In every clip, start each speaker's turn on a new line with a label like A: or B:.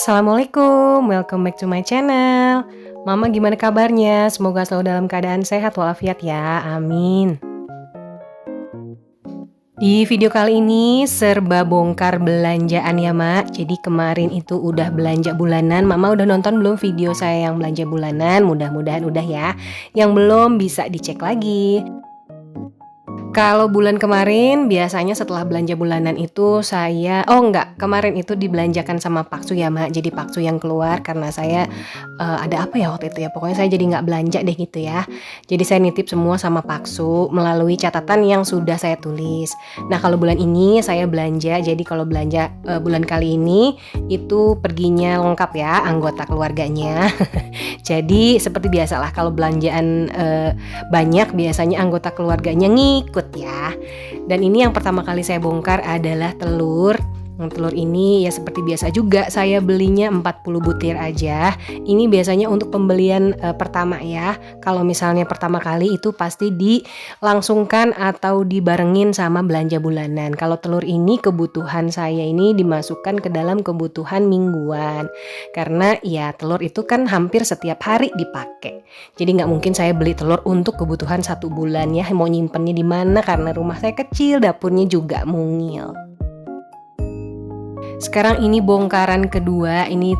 A: Assalamualaikum, welcome back to my channel. Mama gimana kabarnya? Semoga selalu dalam keadaan sehat walafiat ya, amin. Di video kali ini serba bongkar belanjaan ya Mak. Jadi kemarin itu udah belanja bulanan. Mama udah nonton belum video saya yang belanja bulanan? Mudah-mudahan udah ya. Yang belum bisa dicek lagi. Kalau bulan kemarin biasanya setelah belanja bulanan itu kemarin itu dibelanjakan sama Paksu ya Mak. Jadi Paksu yang keluar karena saya ada apa ya waktu itu ya. Pokoknya saya jadi nggak belanja deh gitu ya. Jadi saya nitip semua sama Paksu melalui catatan yang sudah saya tulis. Nah kalau bulan ini saya belanja. Jadi kalau belanja bulan kali ini itu perginya lengkap ya anggota keluarganya. Jadi seperti biasalah kalau belanjaan banyak biasanya anggota keluarganya ngikut ya. Dan ini yang pertama kali saya bongkar adalah telur. Telur ini ya seperti biasa juga saya belinya 40 butir aja. Ini biasanya untuk pembelian pertama ya. Kalau misalnya pertama kali itu pasti dilangsungkan atau dibarengin sama belanja bulanan. Kalau telur ini kebutuhan saya ini dimasukkan ke dalam kebutuhan mingguan. Karena ya telur itu kan hampir setiap hari dipakai. Jadi nggak mungkin saya beli telur untuk kebutuhan 1 bulan ya. Mau nyimpennya di mana karena rumah saya kecil, dapurnya juga mungil. Sekarang ini bongkaran kedua, ini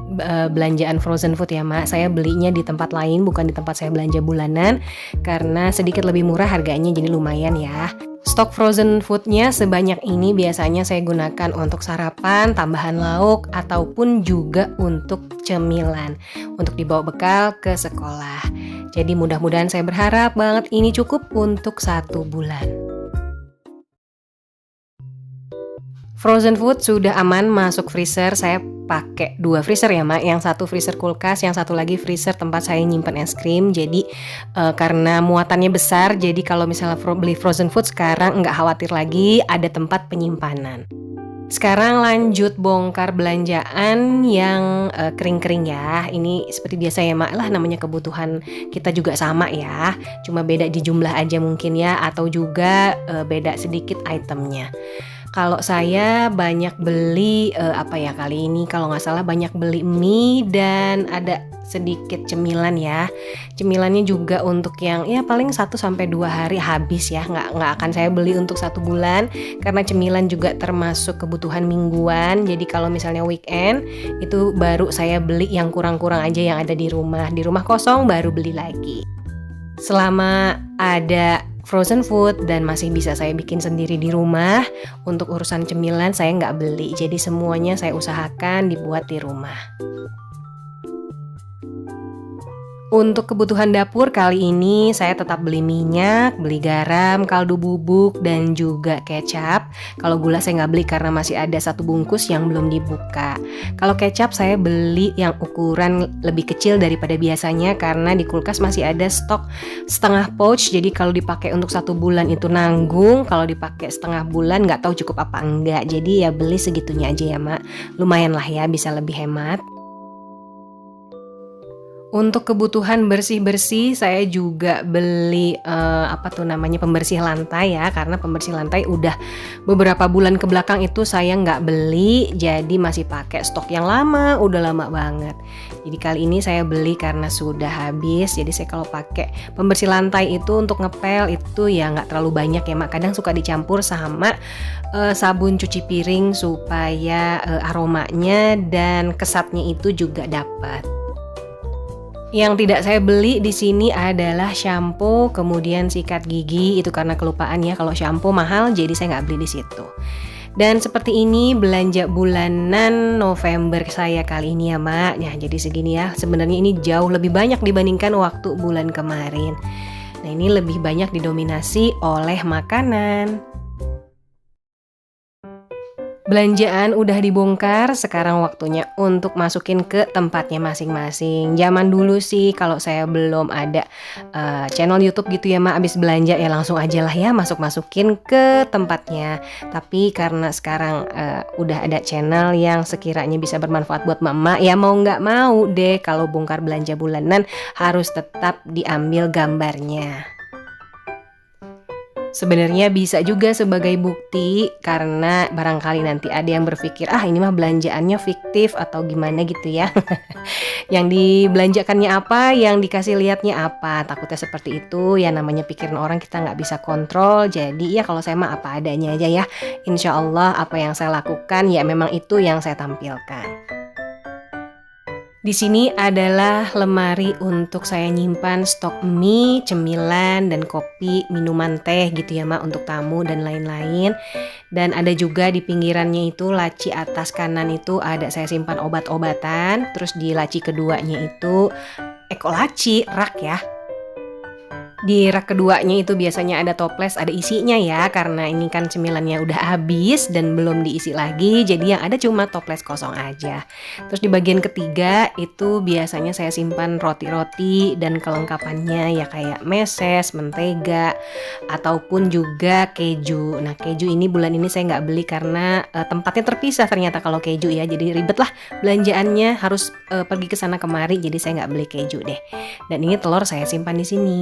A: belanjaan frozen food ya Mak. Saya belinya di tempat lain, bukan di tempat saya belanja bulanan. Karena sedikit lebih murah harganya, jadi lumayan ya. Stok frozen foodnya sebanyak ini biasanya saya gunakan untuk sarapan, tambahan lauk, ataupun juga untuk cemilan. Untuk dibawa bekal ke sekolah. Jadi mudah-mudahan saya berharap banget ini cukup untuk 1 bulan. Frozen food sudah aman masuk freezer. Saya pakai 2 freezer ya Mak. Yang satu freezer kulkas, yang satu lagi freezer tempat saya nyimpen es krim. Jadi karena muatannya besar, jadi kalau misalnya beli frozen food sekarang nggak khawatir lagi ada tempat penyimpanan. Sekarang lanjut bongkar belanjaan yang kering-kering ya. Ini seperti biasa ya Mak lah, namanya kebutuhan kita juga sama ya. Cuma beda di jumlah aja mungkin ya, atau juga beda sedikit itemnya. Kalau saya banyak beli kali ini kalau nggak salah banyak beli mie dan ada sedikit cemilan ya. Cemilannya juga untuk yang ya paling 1-2 hari habis ya. Nggak akan saya beli untuk 1 bulan karena cemilan juga termasuk kebutuhan mingguan. Jadi kalau misalnya weekend itu baru saya beli yang kurang-kurang aja yang ada di rumah. Di rumah kosong baru beli lagi. Selama ada frozen food dan masih bisa saya bikin sendiri di rumah, untuk urusan cemilan saya nggak beli. Jadi semuanya saya usahakan dibuat di rumah. Untuk kebutuhan dapur kali ini saya tetap beli minyak, beli garam, kaldu bubuk, dan juga kecap. Kalau gula saya nggak beli karena masih ada 1 bungkus yang belum dibuka. Kalau kecap saya beli yang ukuran lebih kecil daripada biasanya karena di kulkas masih ada stok setengah pouch. Jadi kalau dipakai untuk 1 bulan itu nanggung, kalau dipakai setengah bulan nggak tahu cukup apa enggak. Jadi ya beli segitunya aja ya Mak. Lumayan lah ya, bisa lebih hemat. Untuk kebutuhan bersih-bersih saya juga beli pembersih lantai ya, karena pembersih lantai udah beberapa bulan ke belakang itu saya nggak beli, jadi masih pakai stok yang lama, udah lama banget. Jadi kali ini saya beli karena sudah habis. Jadi saya kalau pakai pembersih lantai itu untuk ngepel itu ya nggak terlalu banyak ya Mak. Kadang suka dicampur sama sabun cuci piring supaya aromanya dan kesatnya itu juga dapat. Yang tidak saya beli di sini adalah shampoo, kemudian sikat gigi, itu karena kelupaan ya. Kalau shampoo mahal, jadi saya nggak beli di situ. Dan seperti ini belanja bulanan November saya kali ini ya Mak. Nah jadi segini ya. Sebenarnya ini jauh lebih banyak dibandingkan waktu bulan kemarin. Nah ini lebih banyak didominasi oleh makanan. Belanjaan udah dibongkar, sekarang waktunya untuk masukin ke tempatnya masing-masing. Zaman dulu sih kalau saya belum ada channel YouTube gitu ya Mak, abis belanja ya langsung aja lah ya masukin ke tempatnya. Tapi karena sekarang udah ada channel yang sekiranya bisa bermanfaat buat Mama, ya mau nggak mau deh kalau bongkar belanja bulanan harus tetap diambil gambarnya. Sebenarnya bisa juga sebagai bukti karena barangkali nanti ada yang berpikir, ah ini mah belanjaannya fiktif atau gimana gitu ya. Yang dibelanjakannya apa, yang dikasih lihatnya apa. Takutnya seperti itu ya, namanya pikiran orang kita nggak bisa kontrol. Jadi ya kalau saya mah apa adanya aja ya. Insya Allah apa yang saya lakukan ya memang itu yang saya tampilkan. Di sini adalah lemari untuk saya nyimpan stok mie, cemilan, dan kopi, minuman teh gitu ya Mak, untuk tamu dan lain-lain. Dan ada juga di pinggirannya itu laci atas kanan itu ada saya simpan obat-obatan. Terus di laci keduanya itu ekolaci, rak ya. Di rak keduanya itu biasanya ada toples, ada isinya ya, karena ini kan cemilannya udah habis dan belum diisi lagi, jadi yang ada cuma toples kosong aja. Terus di bagian ketiga itu biasanya saya simpan roti-roti dan kelengkapannya ya, kayak meses, mentega, ataupun juga keju. Nah keju ini bulan ini saya nggak beli karena tempatnya terpisah ternyata kalau keju ya, jadi ribet lah belanjaannya, harus pergi ke sana kemari, jadi saya nggak beli keju deh. Dan ini telur saya simpan di sini.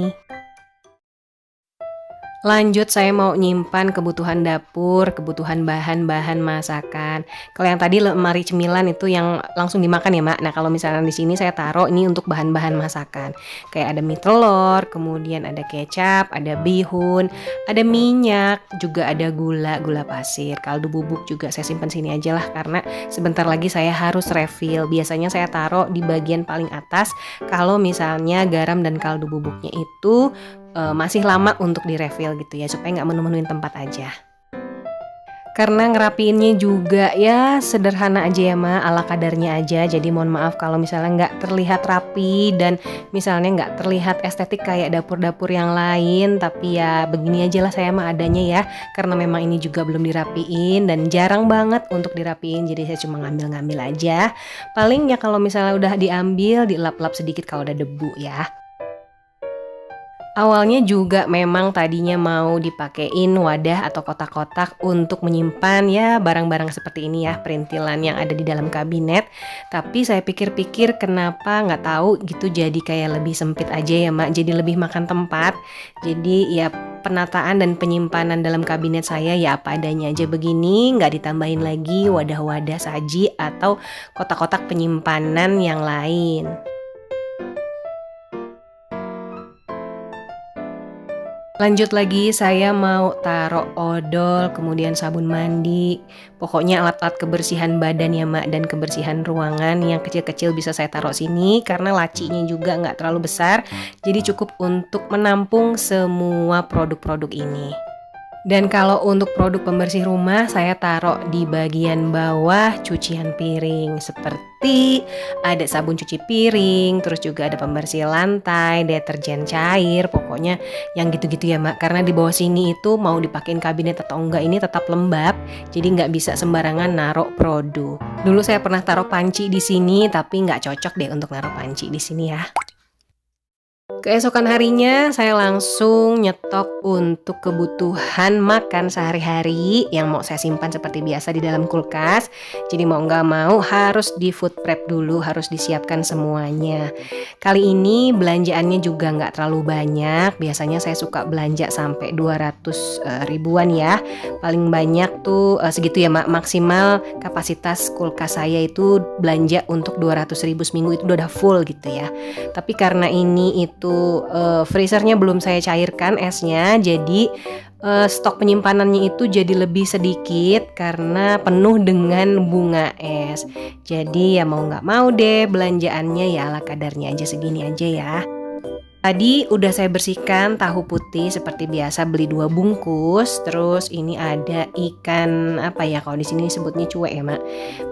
A: Lanjut saya mau nyimpan kebutuhan dapur, kebutuhan bahan-bahan masakan. Kalau yang tadi lemari cemilan itu yang langsung dimakan ya Mak. Nah kalau misalnya di sini saya taruh ini untuk bahan-bahan masakan. Kayak ada mie telur, kemudian ada kecap, ada bihun, ada minyak, juga ada gula pasir. Kaldu bubuk juga saya simpan sini aja lah karena sebentar lagi saya harus refill. Biasanya saya taruh di bagian paling atas kalau misalnya garam dan kaldu bubuknya itu masih lama untuk direfill gitu ya, supaya nggak menu-menuin tempat aja. Karena ngerapiinnya juga ya sederhana aja ya Ma, ala kadarnya aja. Jadi mohon maaf kalau misalnya nggak terlihat rapi dan misalnya nggak terlihat estetik kayak dapur-dapur yang lain. Tapi ya begini aja lah saya mah adanya ya, karena memang ini juga belum dirapiin dan jarang banget untuk dirapiin. Jadi saya cuma ngambil-ngambil aja. Paling ya kalau misalnya udah diambil, dilap-lap sedikit kalau ada debu ya. Awalnya juga memang tadinya mau dipakein wadah atau kotak-kotak untuk menyimpan ya barang-barang seperti ini ya, perintilan yang ada di dalam kabinet. Tapi saya pikir-pikir kenapa nggak tahu gitu, jadi kayak lebih sempit aja ya Mak, jadi lebih makan tempat. Jadi ya penataan dan penyimpanan dalam kabinet saya ya apa adanya aja begini, nggak ditambahin lagi wadah-wadah saji atau kotak-kotak penyimpanan yang lain. Lanjut lagi saya mau taruh odol, kemudian sabun mandi, pokoknya alat-alat kebersihan badan ya Mak, dan kebersihan ruangan yang kecil-kecil bisa saya taruh sini karena lacinya juga nggak terlalu besar, jadi cukup untuk menampung semua produk-produk ini. Dan kalau untuk produk pembersih rumah saya taruh di bagian bawah cucian piring, seperti ada sabun cuci piring, terus juga ada pembersih lantai, deterjen cair, pokoknya yang gitu-gitu ya Mak. Karena di bawah sini itu mau dipakein kabinet atau enggak ini tetap lembab, jadi nggak bisa sembarangan naruh produk. Dulu saya pernah taruh panci di sini, tapi nggak cocok deh untuk naruh panci di sini ya. Keesokan harinya saya langsung nyetok untuk kebutuhan makan sehari-hari yang mau saya simpan seperti biasa di dalam kulkas. Jadi mau nggak mau harus di food prep dulu, harus disiapkan semuanya. Kali ini belanjaannya juga nggak terlalu banyak. Biasanya saya suka belanja sampai 200 ribuan ya. Paling banyak tuh segitu ya Mak. Maksimal kapasitas kulkas saya itu belanja untuk 200 ribu seminggu itu udah full gitu ya. Tapi karena ini itu freezernya belum saya cairkan esnya, jadi stok penyimpanannya itu jadi lebih sedikit karena penuh dengan bunga es. Jadi ya mau nggak mau deh belanjaannya ya ala kadarnya aja, segini aja ya. Tadi udah saya bersihkan tahu putih seperti biasa, beli 2 bungkus. Terus ini ada ikan apa ya, kalau di sini sebutnya cuek ya Mak.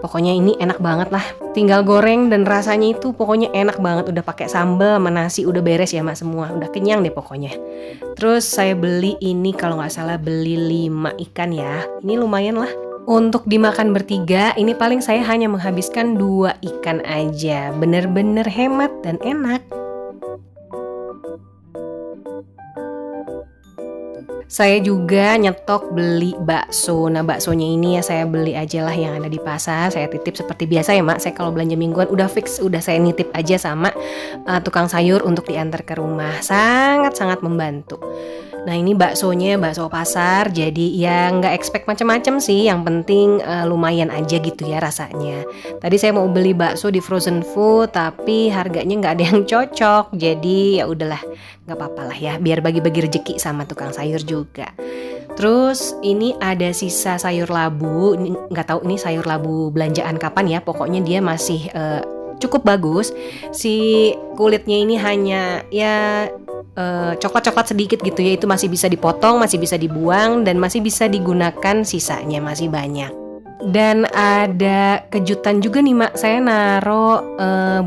A: Pokoknya ini enak banget lah. Tinggal goreng dan rasanya itu pokoknya enak banget. Udah pakai sambal sama nasi udah beres ya Mak semua. Udah kenyang deh pokoknya. Terus saya beli ini kalau nggak salah beli 5 ikan ya. Ini lumayan lah. Untuk dimakan bertiga, ini paling saya hanya menghabiskan 2 ikan aja. Bener-bener hemat dan enak. Saya juga nyetok beli bakso. Nah baksonya ini ya saya beli aja lah yang ada di pasar. Saya titip seperti biasa ya Mak. Saya kalau belanja mingguan udah fix, udah saya nitip aja sama tukang sayur untuk diantar ke rumah. Sangat-sangat membantu. Nah ini baksonya bakso pasar, jadi ya nggak expect macam-macam sih, yang penting lumayan aja gitu ya rasanya. Tadi saya mau beli bakso di frozen food, tapi harganya nggak ada yang cocok, jadi ya udahlah, nggak apa-apa lah ya, biar bagi-bagi rezeki sama tukang sayur juga. Terus ini ada sisa sayur labu, nggak tahu ini sayur labu belanjaan kapan ya, pokoknya dia masih cukup bagus. Si kulitnya ini hanya ya coklat-coklat sedikit gitu ya, itu masih bisa dipotong, masih bisa dibuang, dan masih bisa digunakan sisanya, masih banyak. Dan ada kejutan juga nih Mak, saya naro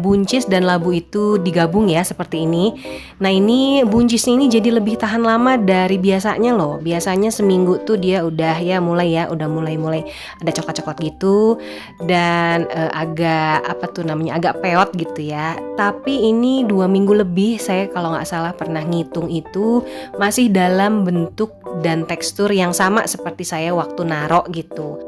A: buncis dan labu itu digabung ya seperti ini. Nah ini buncisnya ini jadi lebih tahan lama dari biasanya loh. Biasanya seminggu tuh dia udah udah mulai ada coklat-coklat gitu, dan agak agak peot gitu ya. Tapi ini 2 minggu lebih, saya kalau nggak salah pernah ngitung itu masih dalam bentuk dan tekstur yang sama seperti saya waktu naro gitu.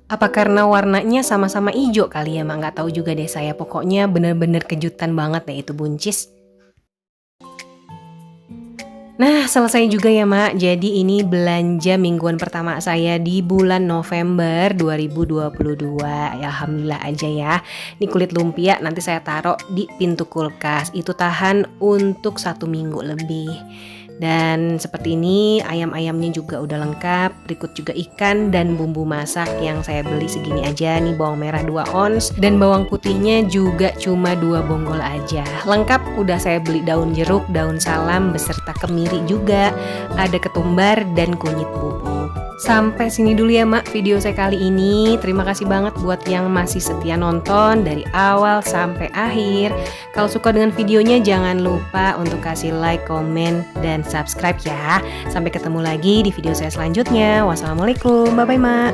A: Apa karena warnanya sama-sama hijau kali ya Mak, nggak tahu juga deh saya. Pokoknya bener-bener kejutan banget deh itu buncis. Nah selesai juga ya Mak, jadi ini belanja mingguan pertama saya di bulan November 2022. Ya, alhamdulillah aja ya. Ini kulit lumpia nanti saya taruh di pintu kulkas, itu tahan untuk 1 minggu lebih. Dan seperti ini ayam-ayamnya juga udah lengkap, berikut juga ikan dan bumbu masak yang saya beli segini aja nih, bawang merah 2 ons dan bawang putihnya juga cuma 2 bonggol aja. Lengkap udah saya beli daun jeruk, daun salam beserta kemiri juga, ada ketumbar dan kunyit bubuk. Sampai sini dulu ya Mak video saya kali ini. Terima kasih banget buat yang masih setia nonton dari awal sampai akhir. Kalau suka dengan videonya jangan lupa untuk kasih like, komen, dan subscribe ya. Sampai ketemu lagi di video saya selanjutnya. Wassalamualaikum, bye-bye Mak.